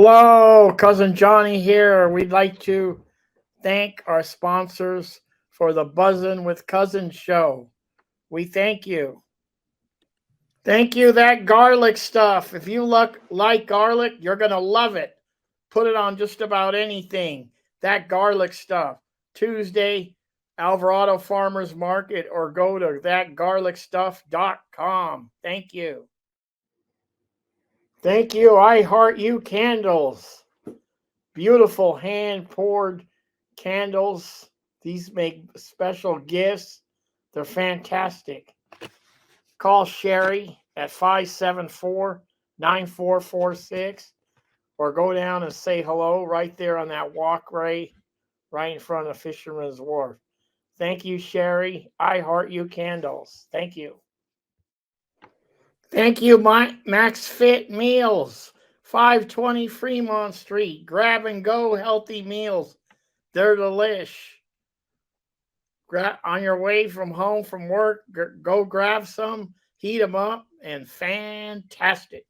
Hello, Cousin Johnny here. We'd like to thank our sponsors for the Buzzin' with Cousins show. We thank you. Thank you, that garlic stuff. If you like garlic, you're going to love it. Put it on just about anything. That garlic stuff. Tuesday, Alvarado Farmers Market, or go to thatgarlicstuff.com. Thank you. Thank you, I Heart You Candles. Beautiful hand poured candles. These make special gifts. They're fantastic. Call Sherry at 574-9446 or go down and say hello right there on that walkway right in front of Fisherman's Wharf. Thank you, Sherry. I Heart You Candles. Thank you. Thank you, Max Fit Meals, 520 Fremont Street. Grab and go healthy meals. They're delish. On your way from home from work, go grab some, heat them up, and fantastic.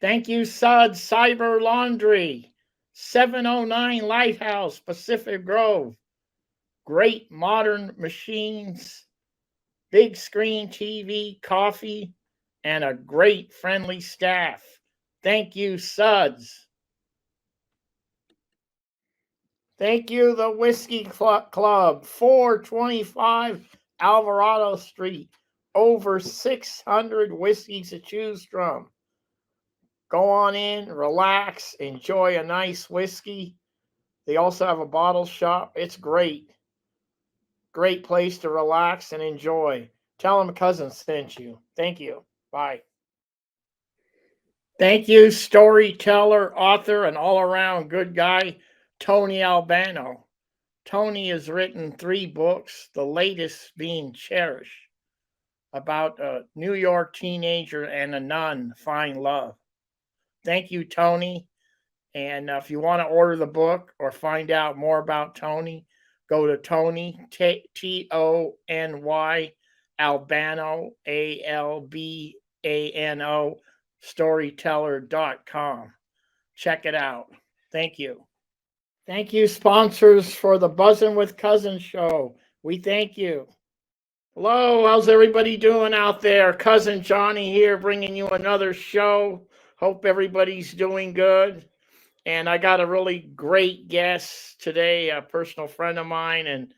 Thank you, Suds Cyber Laundry, 709 Lighthouse, Pacific Grove. Great modern machines, big screen TV, coffee, and a great friendly staff. Thank you, Suds. Thank you, the Whiskey Club, 425 Alvarado Street. Over 600 whiskeys to choose from. Go on in, relax, enjoy a nice whiskey. They also have a bottle shop. It's great. Great place to relax and enjoy. Tell them Cousin sent you. Thank you. Bye. Thank you, storyteller, author, and all-around good guy, Tony Albano. Tony has written 3 books, the latest being Cherish, about a New York teenager and a nun find love. Thank you, Tony. And if you want to order the book or find out more about Tony, go to Tony, Tony, Albano, Albano, storyteller.com. Check it out. Thank you. Thank you, sponsors, for the Buzzin' with Cousins show. We thank you. Hello, how's everybody doing out there? Cousin Johnny here, bringing you another show. Hope everybody's doing good. And I got a really great guest today, a personal friend of mine, and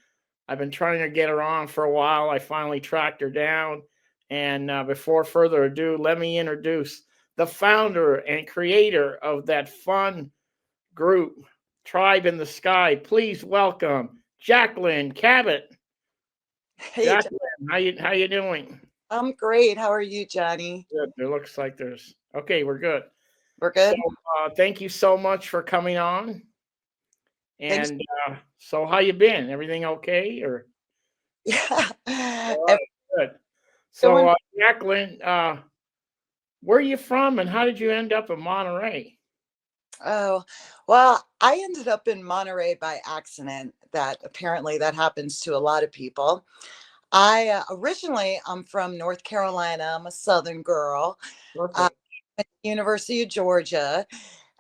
I've been trying to get her on for a while. I finally tracked her down. And before further ado, let me introduce the founder and creator of that fun group, Tribe in the Sky. Please welcome Jacqueline Kabat. Hey, Jacqueline, how you doing? I'm great. How are you, Johnny? Good. It looks like we're good. We're good. So, thank you so much for coming on. Thanks. And so, how you been? Everything okay? Or Yeah. all right, good. So, Jacqueline, where are you from, and how did you end up in Monterey? Oh, well, I ended up in Monterey by accident. That apparently that happens to a lot of people. I originally I'm from North Carolina. I'm a Southern girl. I Perfect. went to University of Georgia,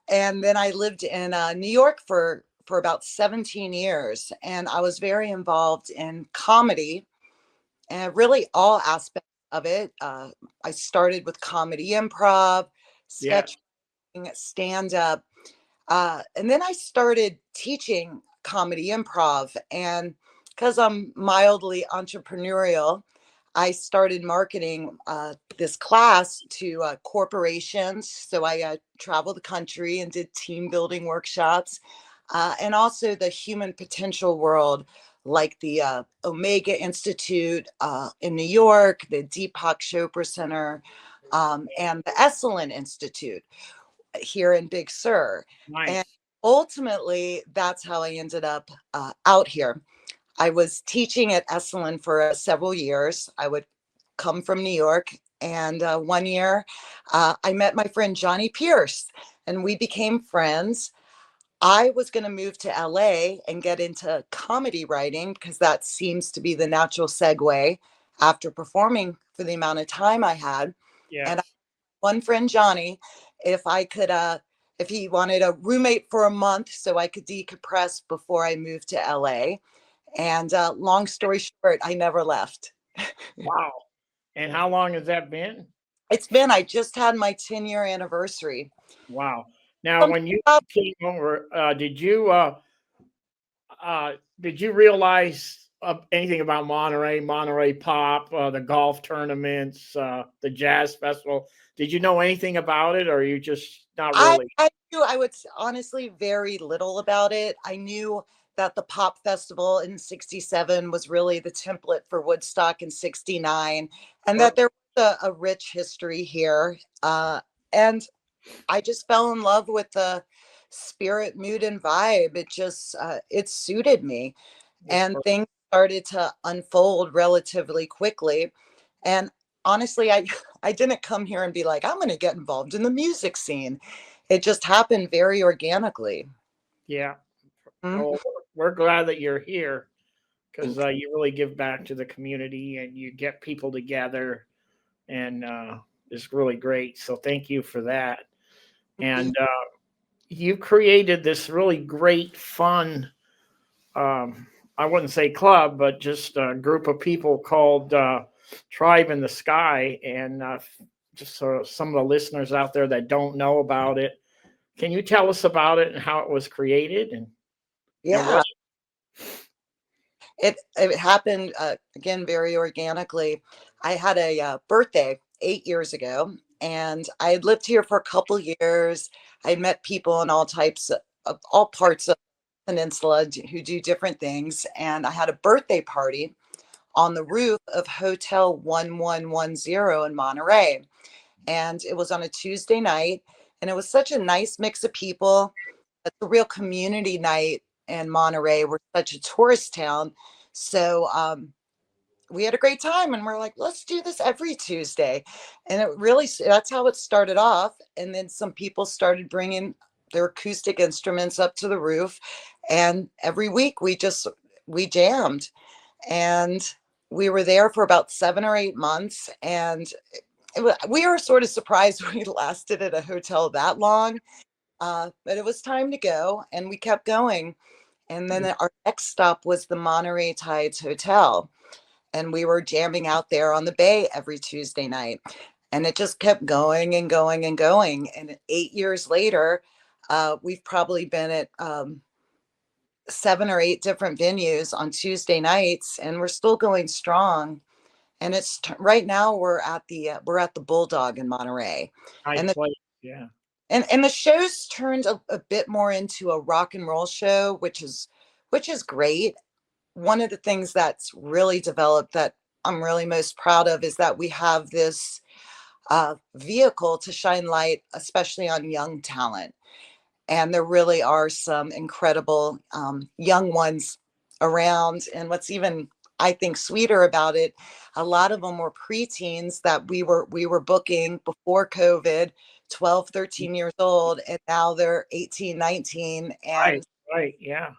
and then I lived in New York for about 17 years, and I was very involved in comedy and really all aspects of it. I started with comedy improv, Yeah. sketch, stand up, and then I started teaching comedy improv. And because I'm mildly entrepreneurial, I started marketing this class to corporations. So I traveled the country and did team building workshops, and also the human potential world, like the Omega Institute in New York, the Deepak Chopra Center, and the Esalen Institute here in Big Sur. And Nice. ultimately, that's how I ended up out here. I was teaching at Esalen for several years. I would come from New York. And one year, I met my friend Johnny Pierce, and we became friends. I was going to move to LA and get into comedy writing because that seems to be the natural segue after performing for the amount of time I had. And Yes. one friend, Johnny, if I could, if he wanted a roommate for a month so I could decompress before I moved to LA. And long story short, I never left. Wow. And how long has that been? I just had my 10-year anniversary. Wow. Now, Some when you people- came over, did you realize anything about Monterey, Monterey Pop, the golf tournaments, the jazz festival? Did you know anything about it, or you just not really? I knew, I would honestly very little about it. I knew that the pop festival in 67 was really the template for Woodstock in 69, and that there was a rich history here. And I just fell in love with the spirit, mood, and vibe. It just, it suited me. And things started to unfold relatively quickly. And honestly, I didn't come here and be like, I'm going to get involved in the music scene. It just happened very organically. Yeah. Mhm. Oh, we're glad that you're here because Thank you. you really give back to the community and you get people together, and it's really great. So thank you for that. And you created this really great, fun, um, I wouldn't say club, but just a group of people called Tribe in the Sky. And just so some of the listeners out there that don't know about it, can you tell us about it and how it was created and Yeah, what? it happened again very organically. I had a birthday 8 years ago, and I had lived here for a couple years. I met people in all types of all parts of the peninsula who do different things, and I had a birthday party on the roof of Hotel 1110 in Monterey. And it was on a Tuesday night. And it was such a nice mix of people. It's a real community night in Monterey. We're such a tourist town. So we had a great time, and we're like, let's do this every Tuesday. And it really, that's how it started off. And then some people started bringing their acoustic instruments up to the roof. And every week we jammed, and we were there for about 7 or 8 months. And we were sort of surprised we lasted at a hotel that long, but it was time to go, and we kept going. And then our next stop was the Monterey Tides Hotel, and we were jamming out there on the bay every Tuesday night. And it just kept going and going and going. And 8 years later, we've probably been at 7 or 8 different venues on Tuesday nights, and we're still going strong. And it's right now we're at the Bulldog in Monterey, Nice and place. Yeah. and the show's turned a bit more into a rock and roll show, which is great. One of the things that's really developed that I'm really most proud of is that we have this vehicle to shine light, especially on young talent. And there really are some incredible young ones around. And what's even, I think, sweeter about it, a lot of them were preteens that we were booking before COVID, 12, 13 years old, and now they're 18, 19. Right. Right. Yeah.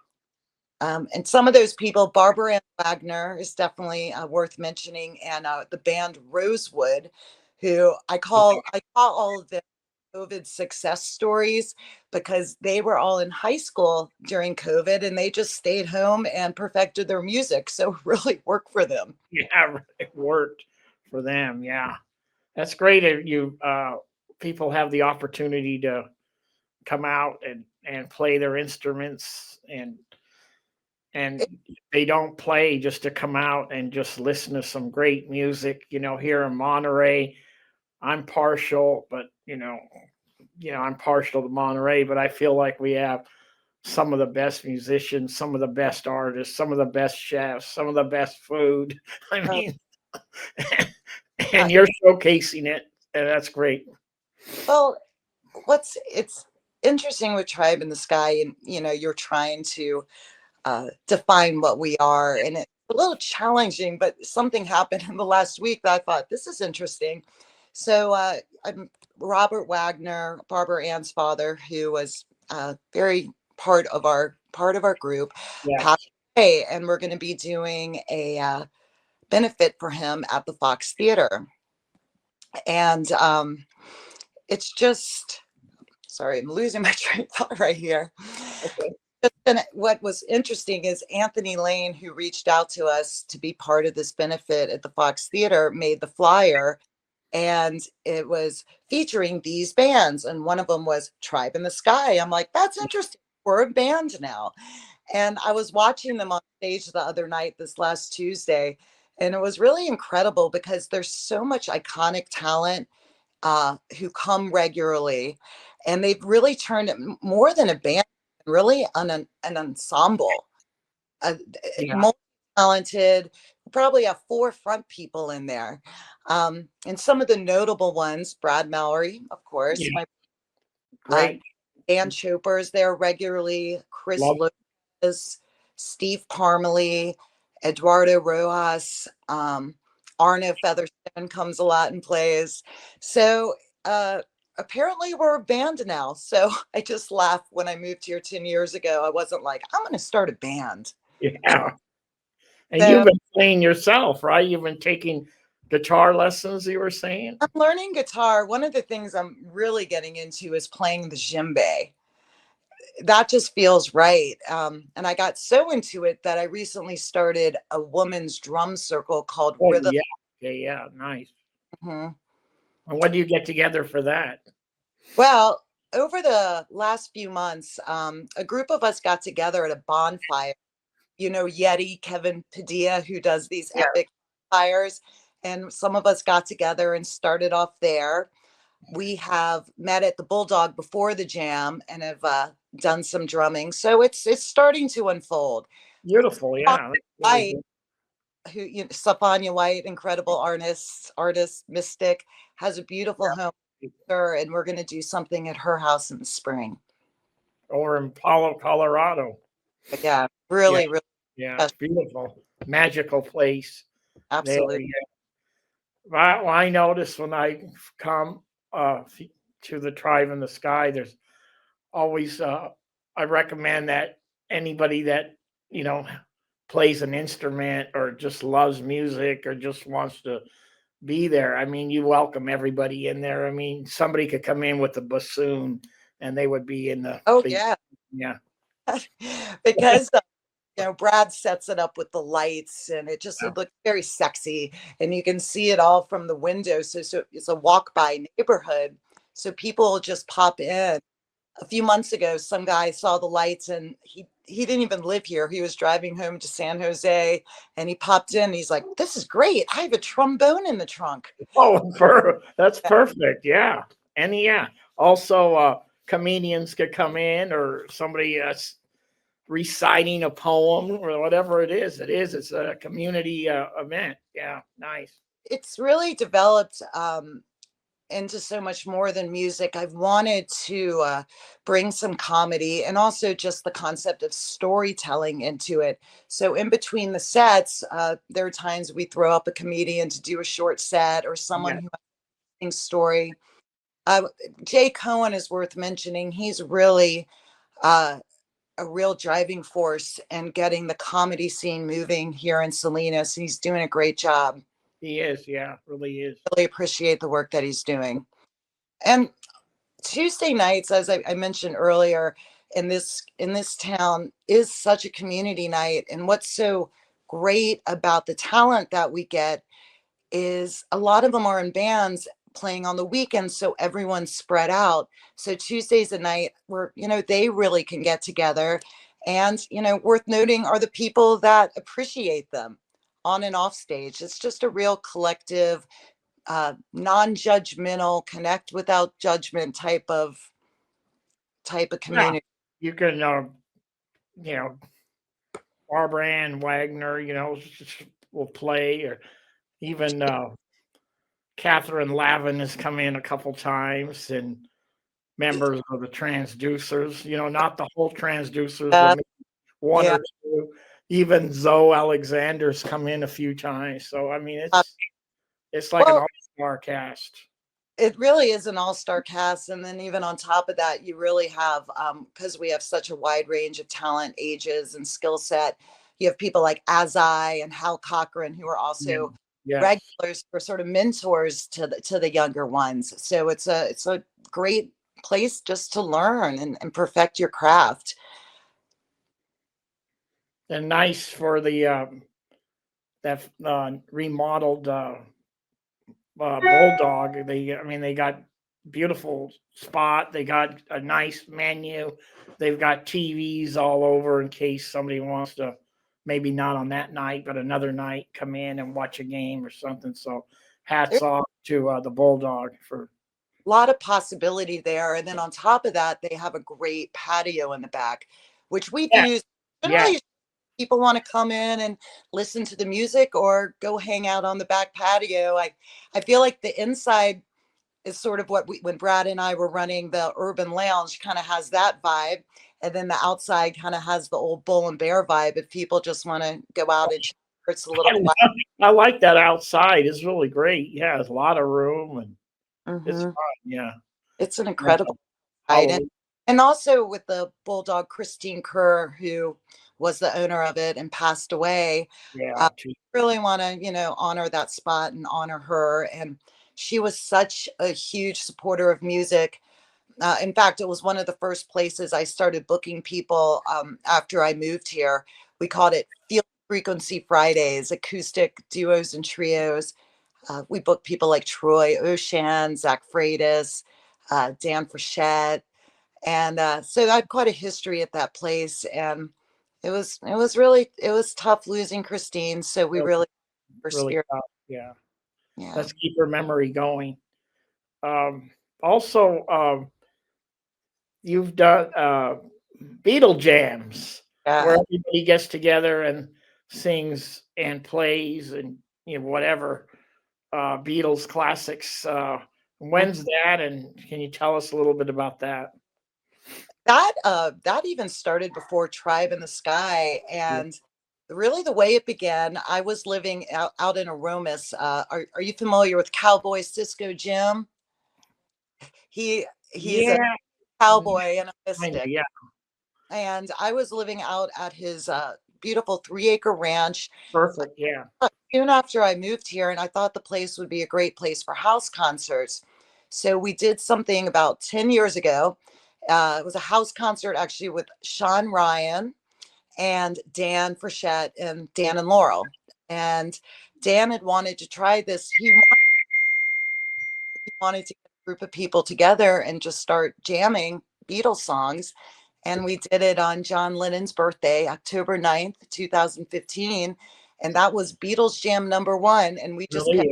And some of those people, Barbara Ann Wagner is definitely worth mentioning, and the band Rosewood, who I call all of them COVID success stories, because they were all in high school during COVID and they just stayed home and perfected their music. So it really worked for them. Yeah. It worked for them. Yeah. That's great. You people have the opportunity to come out and play their instruments, and they don't play just to come out and just listen to some great music. Here in Monterey, I'm partial, but I'm partial to Monterey, but I feel like we have some of the best musicians, some of the best artists, some of the best chefs, some of the best food. I Uh, mean, uh, and you're showcasing it, and that's great. well, it's interesting with Tribe in the Sky, and you're trying to define what we are, and it's a little challenging. But something happened in the last week that I thought, this is interesting. So I'm Robert Wagner, Barbara Ann's father, who was very part of our group, passed Yes. away, and we're going to be doing a benefit for him at the Fox Theater. And it's just sorry, I'm losing my train of thought right here. Okay. And what was interesting is Anthony Lane, who reached out to us to be part of this benefit at the Fox Theater, made the flyer, and it was featuring these bands. And one of them was Tribe in the Sky. I'm like, that's interesting. We're a band now. And I was watching them on stage the other night, this last Tuesday, and it was really incredible because there's so much iconic talent who come regularly, and they've really turned it more than a band, really an ensemble, uh, Yeah. multi-talented. Probably have four front people in there, and some of the notable ones: Brad Mallory, of course, Yeah. my Great. Dan Chopper is there regularly, Chris Love. Lopez, Steve Parmalee, Eduardo Rojas, Arno Featherstone comes a lot and plays. So uh, apparently we're a band now. So I just laugh when I moved here 10 years ago. I wasn't like, I'm going to start a band. Yeah. And So you've been playing yourself, right? You've been taking guitar lessons, you were saying? I'm learning guitar. One of the things I'm really getting into is playing the djembe. That just feels right. And I got so into it that I recently started a woman's drum circle called Oh, Rhythm. yeah. Yeah, yeah. Nice. Mhm. And when do you get together for that? Well, over the last few months, a group of us got together at a bonfire. You know, Yeti, Kevin Padilla, who does these Yeah. epic fires. And some of us got together and started off there. We have met at the Bulldog before the jam and have done some drumming. So it's starting to unfold. Beautiful. Yeah. That's really White, good. who Stefania White, incredible artist, mystic, has a beautiful home here, and we're going to do something at her house in the spring. Or in Palo, Colorado. But yeah, Yeah. really, really Yeah. It's special. beautiful. Magical place there. Absolutely. Yeah. I notice when I come to the Tribe in the Sky, there's always, I recommend that anybody that, you know, plays an instrument or just loves music or just wants to be there. I mean, you welcome everybody in there. I mean, somebody could come in with a bassoon and they would be in the Oh place. yeah, Yeah. because Brad sets it up with the lights, and it looks very sexy, and you can see it all from the window. So it's a walk by neighborhood, so people just pop in. A few months ago, some guy saw the lights, and he didn't even live here. He was driving home to San Jose, and he popped in. And he's like, "This is great. I have a trombone in the trunk." Oh, that's perfect. Yeah. And yeah, also comedians could come in or somebody reciting a poem or whatever it is. It's a community event. Yeah. Nice. It's really developed into so much more than music. I've wanted to bring some comedy and also just the concept of storytelling into it. So, in between the sets, there are times we throw up a comedian to do a short set or someone Yeah. who has a story. Uh, Jay Cohen is worth mentioning. He's really uh, a real driving force in getting the comedy scene moving here in Salinas. He's doing a great job. He is. Yeah. Really is. Really appreciate the work that he's doing. And Tuesday nights, as I mentioned earlier, in this town is such a community night. And what's so great about the talent that we get is a lot of them are in bands playing on the weekends, so everyone's spread out. So Tuesdays a night where they really can get together, and worth noting are the people that appreciate them on and off stage. It's just a real collective, non-judgmental, connect without judgment type of Yeah. community. You can, you know, Barbara Ann Wagner, will play, or even Catherine Lavin has come in a couple times, and members of the transducers, not the whole transducers, but Uh, maybe one yeah, or two. Even Zoe Alexander's come in a few times. So I mean, uh, it's like an well, all-star cast. it really is an all-star cast, and then even on top of that, you really have, because we have such a wide range of talent, ages, and skill set. You have people like Azai and Hal Cochran, who are Yeah. also Yes. regulars or sort of mentors to the younger ones. So it's a great place just to learn and perfect your craft. And nice for the that remodeled Bulldog. I mean, they got beautiful spot. They got a nice menu. They've got TVs all over in case somebody wants to, maybe not on that night, but another night, come in and watch a game or something. So, hats There's off to the Bulldog for. a lot of possibility there. And then on top of that, they have a great patio in the back, which we've Yeah, used. yeah, Generally, people want to come in and listen to the music or go hang out on the back patio. I feel like the inside is sort of what when Brad and I were running the Urban Lounge, kind of has that vibe. And then the outside kind of has the old Bull and Bear vibe. If people just want to go out and chill, it's a little quiet. I like that outside. It's really great. Yeah, there's a lot of room and it's Hmm. fun. Yeah, It's an yeah, incredible site. Halloween. And also with the Bulldog, Christine Kerr, who was the owner of it and passed away. Yeah, too. Really want to, honor that spot and honor her. And she was such a huge supporter of music. In fact, it was one of the first places I started booking people after I moved here. We called it Field Frequency Fridays, acoustic duos and trios. We booked people like Troy Ocean, Zach Freitas, Dan Frechette. And so I had quite a history at that place. And it was tough losing Christine. So we Really, really her really spirit. tough. Yeah, Yeah. let's keep her memory going. Also, you've done Beatle jams where Yeah. everybody gets together and sings and plays and whatever Beatles classics. When's that? And can you tell us a little bit about that? That even started before Tribe in the Sky. Yeah. And really the way it began, I was living out in Aromas. Are you familiar with Cowboy Cisco Jim? He's a Yeah, cowboy and a kind of. mystic. Yeah, And I was living out at his beautiful 3-acre ranch perfect. Yeah, soon after I moved here, and I thought the place would be a great place for house concerts. So we did something about 10 years ago. It was a house concert actually with Sean Ryan and Dan Frechette and Dan and Laurel. And Dan had wanted to try this. He wanted to get a group of people together and just start jamming Beatles songs. And we did it on John Lennon's birthday, October 9th, 2015. And that was Beatles Jam #1. And we just really. kept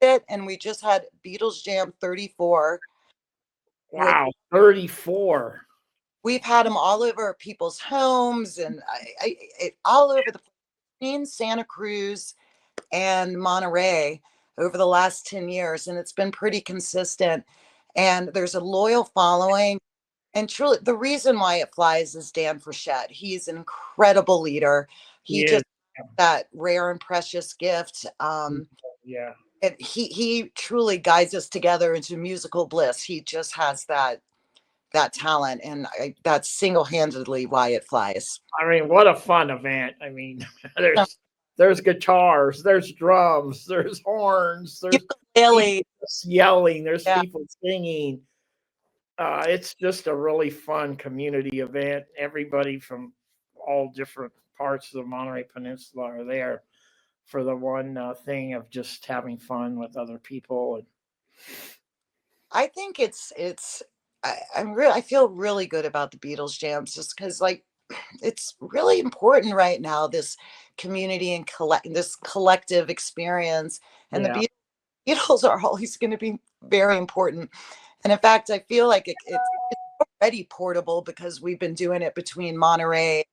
Yeah. it. And we just had Beatles Jam 34, which Wow, 34. we've had them all over people's homes and all over the place in Santa Cruz and Monterey over the last 10 years. And it's been pretty consistent. And there's a loyal following. And truly, the reason why it flies is Dan Frechette. He's an incredible leader. He He is. just that rare and precious gift. Yeah. And he truly guides us together into musical bliss. He just has that talent, and that's single-handedly why it flies. I mean, what a fun event. I mean, there's guitars, there's drums, there's horns, there's Ukulele, people yelling, there's yeah. people singing. It's just a really fun community event. Everybody from all different parts of the Monterey Peninsula are there for the one thing of just having fun with other people. And I think I feel really good about the Beatles jams just because like it's really important right now, this community and this collective experience. And the yeah, Beatles are always going to be very important. And in fact, I feel like it's already portable because we've been doing it between Monterey,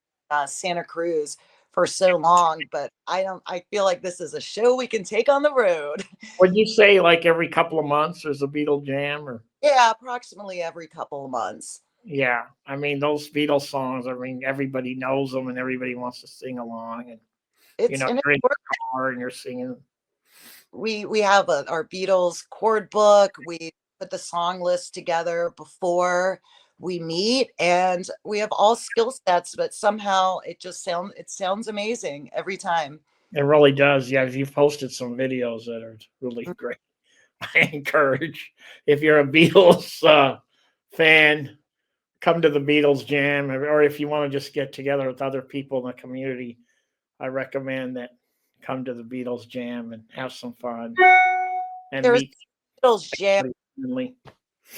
Santa Cruz for so long. But I feel like this is a show we can take on the road. would you say like every couple of months there's a Beatle jam or? Yeah, approximately every couple of months. Yeah, I mean those Beatles songs. I mean everybody knows them and everybody wants to sing along. And It's and it you're in works. the car and you're singing. We have our Beatles chord book. We put the song list together before we meet, and we have all skill sets, but somehow it sounds amazing every time. It really does. Yeah, you've posted some videos that are really great. I encourage if you're a Beatles fan, come to the Beatles Jam, or if you want to just get together with other people in the community, I recommend that come to the Beatles Jam and have some fun and There's meet Beatles Jam family.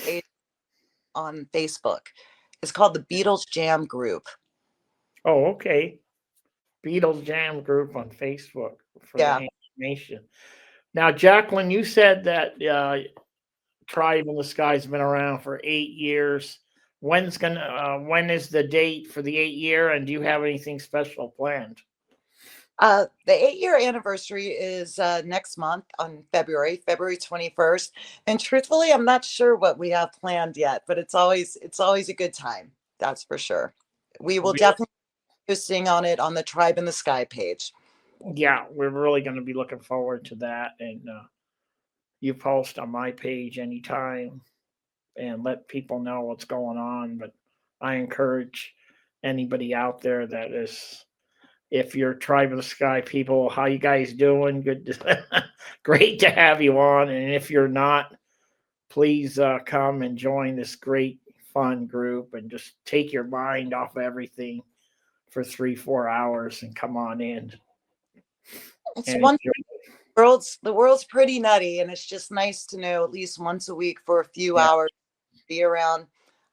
page on Facebook. It's called the Beatles Jam Group. Oh, okay. Beatles Jam group on Facebook for Yeah. the information. Now, Jacqueline, you said that Tribe in the Sky's been around for 8 years. When is the date for the 8 year, and do you have anything special planned? The 8-year anniversary is next month on February 21st. And truthfully, I'm not sure what we have planned yet, but it's always a good time. That's for sure. We will definitely be posting on it on the Tribe in the Sky page. Yeah, we're really going to be looking forward to that, and you post on my page anytime and let people know what's going on. But I encourage anybody out there that is, if you're Tribe of the Sky people, how you guys doing? Good, great to have you on. And if you're not, please come and join this great fun group and just take your mind off everything for 3-4 hours and come on in It's and one enjoy. the world's pretty nutty, and it's just nice to know at least once a week for a few Yeah, hours be around,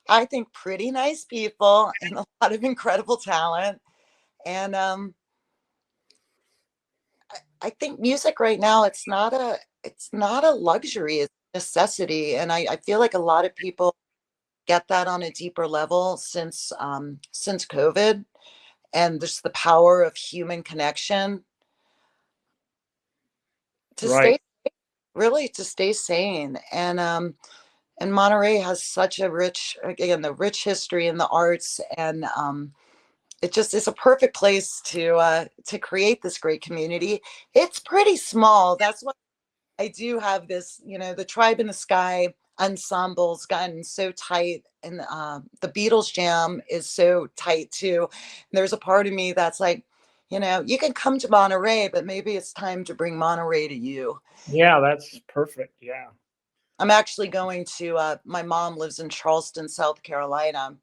I think, pretty nice people and a lot of incredible talent. And I think music right now, it's not a luxury, it's a necessity. And I feel like a lot of people get that on a deeper level since COVID, and just the power of human connection to right, stay really to stay sane. And Monterey has such a rich, again, the rich history in the arts, and it just is a perfect place to create this great community. It's pretty small. That's why I do have this, the Tribe in the Sky ensemble's gotten so tight, and the Beatles Jam is so tight too. And there's a part of me that's like, you can come to Monterey, but maybe it's time to bring Monterey to you. yeah, that's perfect. Yeah, I'm actually going to, my mom lives in Charleston, South Carolina,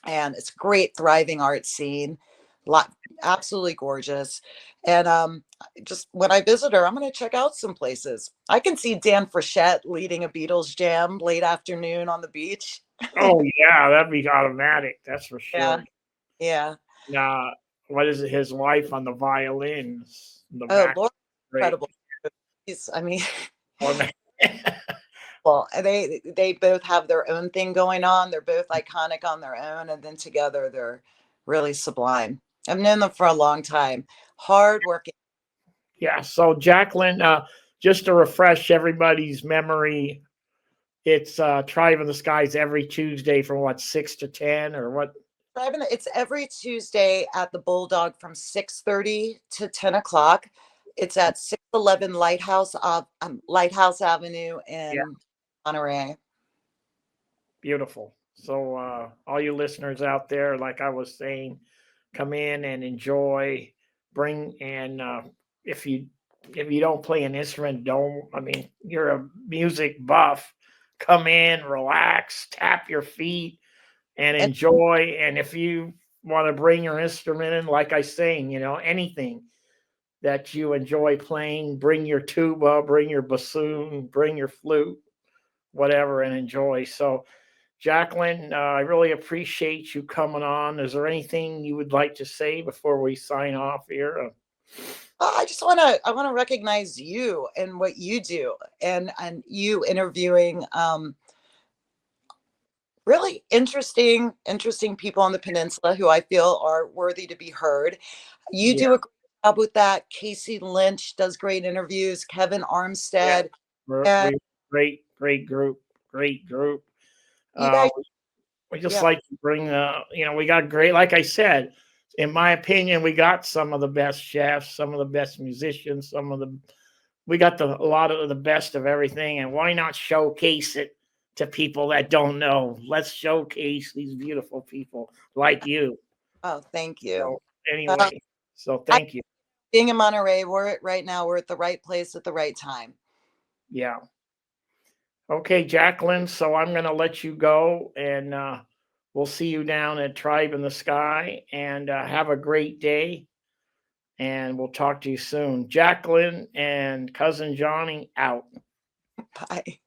and it's a great, thriving art scene. Lot, absolutely gorgeous. And just when I visit her, I'm going to check out some places. I can see Dan Frechette leading a Beatles jam late afternoon on the beach. oh yeah, that'd be automatic, that's for Yeah, sure. yeah. Now, what is it, his wife on the violins in the Oh, back? Lord, Great. incredible. I mean, Automatic. well, they both have their own thing going on. They're both iconic on their own, and then together they're really sublime. I've known them for a long time. Hard working. Yeah, so Jacqueline, just to refresh everybody's memory, it's Tribe in the Skies every Tuesday from what, 6 to 10 or what? It's every Tuesday at the Bulldog from 6:30 to 10 o'clock. It's at 611 Lighthouse Avenue Yeah, in Monterey. beautiful. So all you listeners out there, like I was saying, come in and enjoy. Bring and if you don't play an instrument, don't. I mean, you're a music buff. Come in, relax, tap your feet, and And enjoy. And if you want to bring your instrument in, like I saying, anything that you enjoy playing, bring your tuba, bring your bassoon, bring your flute, whatever, and enjoy. So, Jacqueline, I really appreciate you coming on. Is there anything you would like to say before we sign off here? I want to recognize you and what you do, and you interviewing really interesting people on the peninsula who I feel are worthy to be heard. You Yeah, do a great job with that. Casey Lynch does great interviews. Kevin yeah, Armstead, and great group, great group. you Uh, guys, we just yeah. like to bring we got great, like I said, in my opinion, we got some of the best chefs, some of the best musicians, we got a lot of the best of everything. And why not showcase it to people that don't know? Let's showcase these beautiful people like you. Oh, thank you. So Uh, anyway, so I, thank you. being in Monterey, right now we're at the right place at the right time. Yeah. Okay, Jacqueline, so I'm going to let you go, and we'll see you down at Tribe in the Sky, and have a great day, and we'll talk to you soon. Jacqueline and Cousin Johnny out. Bye.